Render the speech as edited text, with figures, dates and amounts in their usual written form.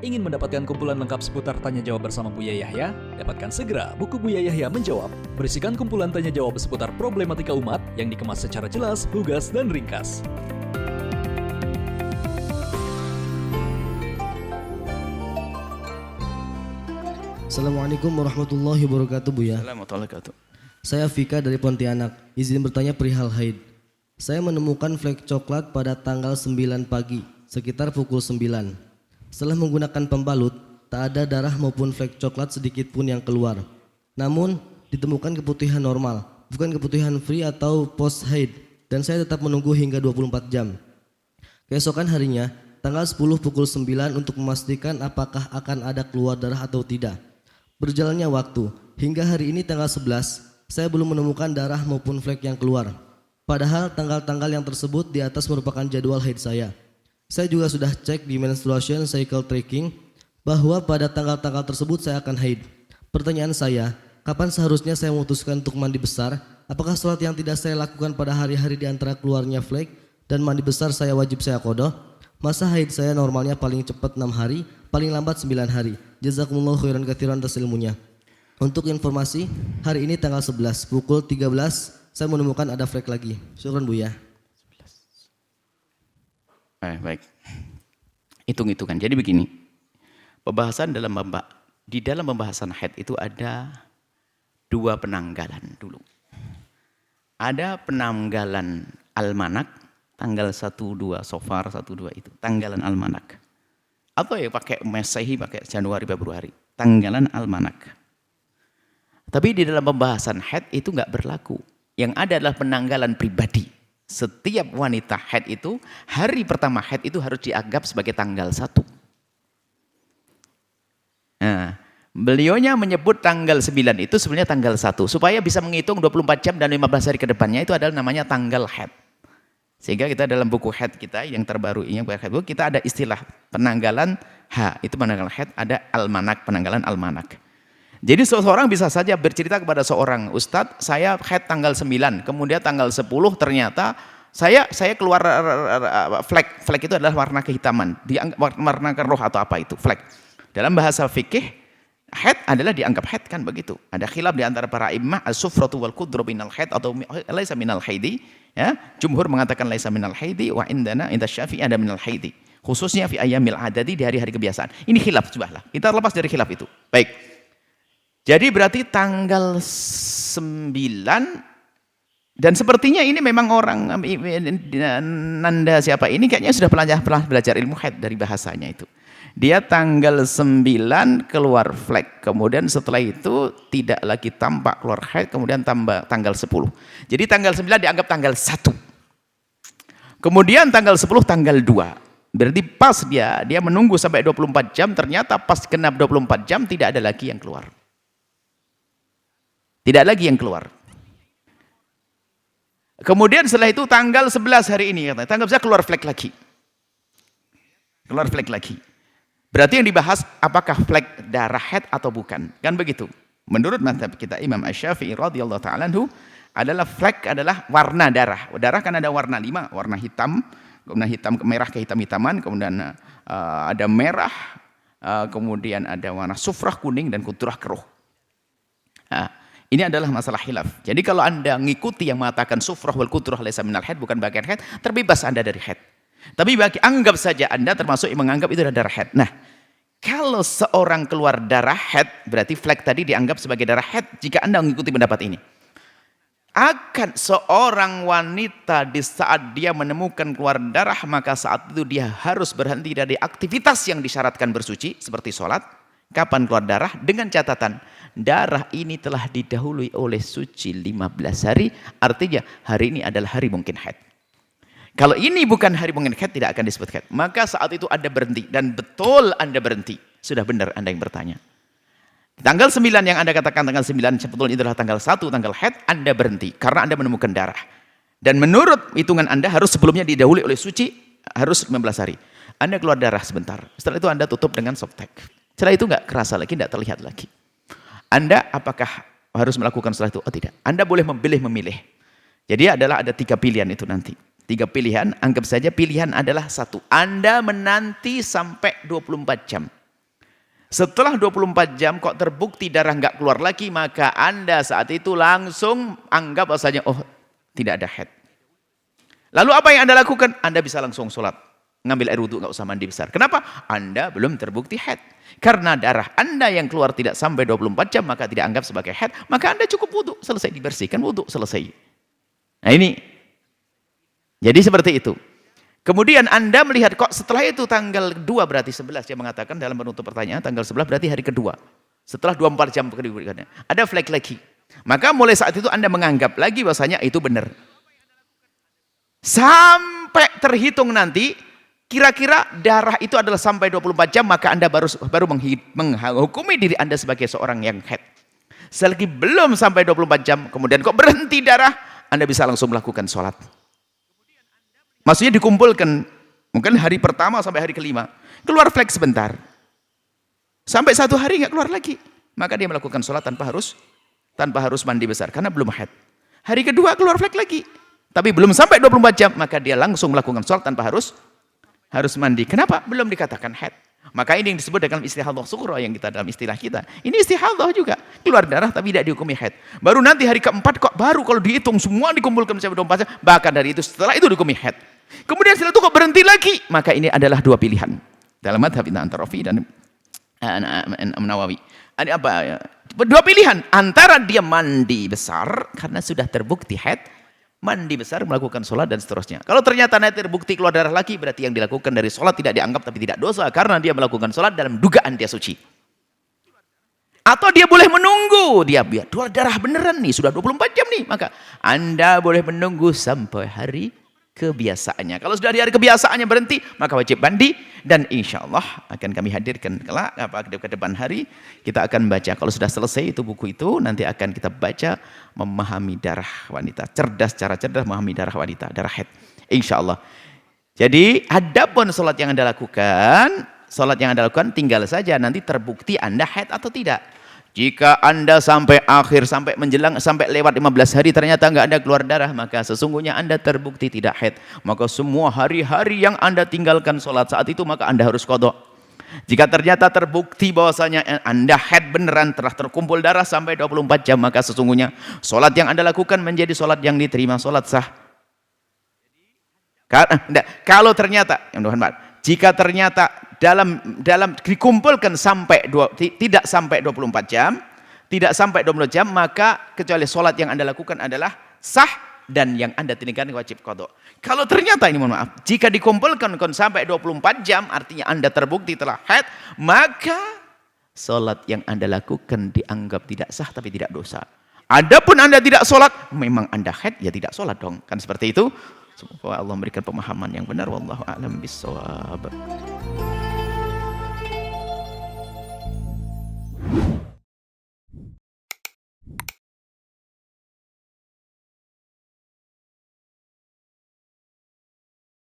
Ingin mendapatkan kumpulan lengkap seputar Tanya Jawab bersama Buya Yahya? Dapatkan segera buku Buya Yahya Menjawab, berisikan kumpulan tanya jawab seputar problematika umat yang dikemas secara jelas, lugas, dan ringkas. Assalamualaikum warahmatullahi wabarakatuh, Buya. Assalamualaikum warahmatullahi wabarakatuh. Saya Vika dari Pontianak. Izin bertanya perihal haid. Saya menemukan flek coklat pada tanggal 9 pagi, sekitar pukul 9. Setelah menggunakan pembalut, tak ada darah maupun flek coklat sedikit pun yang keluar. Namun, ditemukan keputihan normal, bukan keputihan free atau post haid, dan saya tetap menunggu hingga 24 jam. Keesokan harinya, tanggal 10 pukul 9 untuk memastikan apakah akan ada keluar darah atau tidak. Berjalannya waktu, hingga hari ini tanggal 11, saya belum menemukan darah maupun flek yang keluar. Padahal tanggal-tanggal yang tersebut di atas merupakan jadwal haid saya. Saya juga sudah cek di menstruation cycle tracking bahwa pada tanggal-tanggal tersebut saya akan haid. Pertanyaan saya, kapan seharusnya saya memutuskan untuk mandi besar? Apakah sholat yang tidak saya lakukan pada hari-hari di antara keluarnya flek dan mandi besar saya wajib saya qadha? Masa haid saya normalnya paling cepat 6 hari, paling lambat 9 hari. Jazakumullah khairan katsiran atas ilmunya. Untuk informasi, hari ini tanggal 11 pukul 13 saya menemukan ada flek lagi. Syukran Buya. Baik. Hitung-hitungan. Jadi begini. Di dalam pembahasan haid itu ada 2 penanggalan dulu. Ada penanggalan almanak tanggal 1-2 Safar 1-2 itu, tanggalan almanak. Atau ya pakai Masehi, pakai Januari Februari, tanggalan almanak. Tapi di dalam pembahasan haid itu enggak berlaku. Yang ada adalah penanggalan pribadi. Setiap wanita haid itu, hari pertama haid itu harus dianggap sebagai tanggal 1. Nah, beliaunya menyebut tanggal 9 itu sebenarnya tanggal 1. Supaya bisa menghitung 24 jam dan 15 hari ke depannya itu adalah namanya tanggal haid. Sehingga kita dalam buku haid kita yang terbaru ini, kita ada istilah penanggalan itu penanggalan haid, ada almanak, penanggalan almanak. Jadi seseorang bisa saja bercerita kepada seorang ustadz, saya haid tanggal 9, kemudian tanggal 10 ternyata saya keluar flek. Flek itu adalah warna kehitaman, warna keruh atau apa itu, flek. Dalam bahasa fikih, haid adalah dianggap haid kan begitu. Ada khilaf di antara para imam, as-sufratu wal qudru minal haid atau laisa minal haidi. Ya, jumhur mengatakan laisa minal haidi wa indana inda Syafi'i ada minal haidi. Khususnya fi ayyamil adadi di hari-hari kebiasaan. Ini khilaf subahlah. Kita lepas dari khilaf itu. Baik. Jadi berarti tanggal 9 dan sepertinya ini memang orang Nanda siapa ini kayaknya sudah pernah belajar ilmu haid dari bahasanya itu. Dia tanggal 9 keluar flek, kemudian setelah itu tidak lagi tampak keluar haid, kemudian tambah tanggal 10. Jadi tanggal 9 dianggap tanggal 1. Kemudian tanggal 10 tanggal 2. Berarti pas dia menunggu sampai 24 jam, ternyata pas genap 24 jam tidak ada lagi yang keluar. Tidak lagi yang keluar. Kemudian setelah itu tanggal 11 hari ini, tanggal 11 keluar flek lagi. Keluar flek lagi. Berarti yang dibahas apakah flek darah haid atau bukan. Kan begitu. Menurut mazhab kita Imam Asy-Syafi'i radhiyallahu ta'ala anhu adalah flek adalah warna darah. Darah kan ada warna 5, warna hitam, kemudian hitam merah kehitam-hitaman, kemudian ada merah, kemudian ada warna sufrah kuning dan kudrah keruh. Nah, ini adalah masalah khilaf. Jadi kalau Anda mengikuti yang mengatakan sufrah wal kudrah laisa minal haid, bukan bagian haid, terbebas Anda dari haid. Tapi anggap saja Anda termasuk yang menganggap itu adalah darah haid. Nah, kalau seorang keluar darah haid, berarti flek tadi dianggap sebagai darah haid jika Anda mengikuti pendapat ini. Akan seorang wanita di saat dia menemukan keluar darah, maka saat itu dia harus berhenti dari aktivitas yang disyaratkan bersuci seperti sholat. Kapan keluar darah? Dengan catatan darah ini telah didahului oleh suci 15 hari, artinya hari ini adalah hari mungkin haid. Kalau ini bukan hari mungkin haid, tidak akan disebut haid. Maka saat itu Anda berhenti, dan betul Anda berhenti. Sudah benar Anda yang bertanya. Tanggal 9 yang Anda katakan tanggal 9 sebetulnya itu adalah tanggal 1 tanggal haid, Anda berhenti karena Anda menemukan darah. Dan menurut hitungan Anda harus sebelumnya didahului oleh suci harus 15 hari. Anda keluar darah sebentar. Setelah itu Anda tutup dengan softtek. Setelah itu enggak kerasa lagi, enggak terlihat lagi. Anda apakah harus melakukan setelah itu? Oh tidak. Anda boleh memilih. Jadi ada 3 pilihan itu nanti. 3 pilihan, anggap saja pilihan adalah 1. Anda menanti sampai 24 jam. Setelah 24 jam kok terbukti darah nggak keluar lagi, maka Anda saat itu langsung anggap bahwasanya oh tidak ada haid. Lalu apa yang Anda lakukan? Anda bisa langsung sholat. Ngambil air wudhu, nggak usah mandi besar. Kenapa? Anda belum terbukti haid. Karena darah Anda yang keluar tidak sampai 24 jam, maka tidak anggap sebagai haid. Maka Anda cukup wudhu, selesai dibersihkan, wudhu, selesai. Nah ini. Jadi seperti itu. Kemudian Anda melihat kok setelah itu tanggal 2 berarti 11, dia mengatakan dalam penutup pertanyaan, tanggal 11 berarti hari kedua. Setelah 24 jam berikutnya. Ada flek lagi. Maka mulai saat itu Anda menganggap lagi bahwasanya itu benar. Sampai terhitung nanti, kira-kira darah itu adalah sampai 24 jam, maka Anda baru menghukumi diri Anda sebagai seorang yang haid. Selagi belum sampai 24 jam, kemudian kok berhenti darah, Anda bisa langsung melakukan sholat. Maksudnya dikumpulkan, mungkin hari pertama sampai hari kelima, keluar flek sebentar. Sampai 1 hari nggak keluar lagi. Maka dia melakukan sholat tanpa harus mandi besar, karena belum haid. Hari kedua keluar flek lagi. Tapi belum sampai 24 jam, maka dia langsung melakukan sholat tanpa harus mandi. Kenapa? Belum dikatakan haid. Maka ini yang disebut dengan istihadah sughra yang kita dalam istilah kita. Ini istihadah juga. Keluar darah tapi tidak dihukumi haid. Baru nanti hari keempat kok baru kalau dihitung semua dikumpulkan sampai 24 jam. Bahkan dari itu setelah itu dihukumi haid. Kemudian setelah itu kok berhenti lagi. Maka ini adalah 2 pilihan. Dalam madhab An-Rafi dan Nawawi. Ada apa? 2 pilihan. Antara dia mandi besar karena sudah terbukti haid. Mandi besar, melakukan sholat dan seterusnya. Kalau ternyata nanti terbukti keluar darah lagi, berarti yang dilakukan dari sholat tidak dianggap tapi tidak dosa, karena dia melakukan sholat dalam dugaan dia suci. Atau dia boleh menunggu, dia biar keluar darah beneran nih, sudah 24 jam nih, maka Anda boleh menunggu sampai hari kebiasaannya. Kalau sudah di hari kebiasaannya berhenti, maka wajib mandi, dan insya Allah akan kami hadirkan kelak ke depan hari, kita akan baca. Kalau sudah selesai itu buku itu, nanti akan kita baca memahami darah wanita, cara cerdas memahami darah wanita, darah haid, insya Allah. Jadi adapun sholat yang Anda lakukan, tinggal saja nanti terbukti Anda haid atau tidak. Jika Anda sampai menjelang sampai lewat 15 hari ternyata nggak ada keluar darah, maka sesungguhnya Anda terbukti tidak haid. Maka semua hari-hari yang Anda tinggalkan sholat saat itu, maka Anda harus qadha. Jika ternyata terbukti bahwasanya Anda haid beneran, telah terkumpul darah sampai 24 jam, maka sesungguhnya sholat yang Anda lakukan menjadi sholat yang diterima, sholat sah. Kalau ternyata, jika ternyata dalam dikumpulkan tidak sampai 24 jam, maka kecuali sholat yang Anda lakukan adalah sah dan yang Anda tinggalkan wajib qadha. Kalau ternyata ini mohon maaf, jika dikumpulkan sampai 24 jam, artinya Anda terbukti telah haid, maka sholat yang Anda lakukan dianggap tidak sah tapi tidak dosa. Adapun Anda tidak sholat, memang Anda haid, ya tidak sholat dong. Kan seperti itu. Semoga Allah memberikan pemahaman yang benar. Wallahu a'lam bishawab.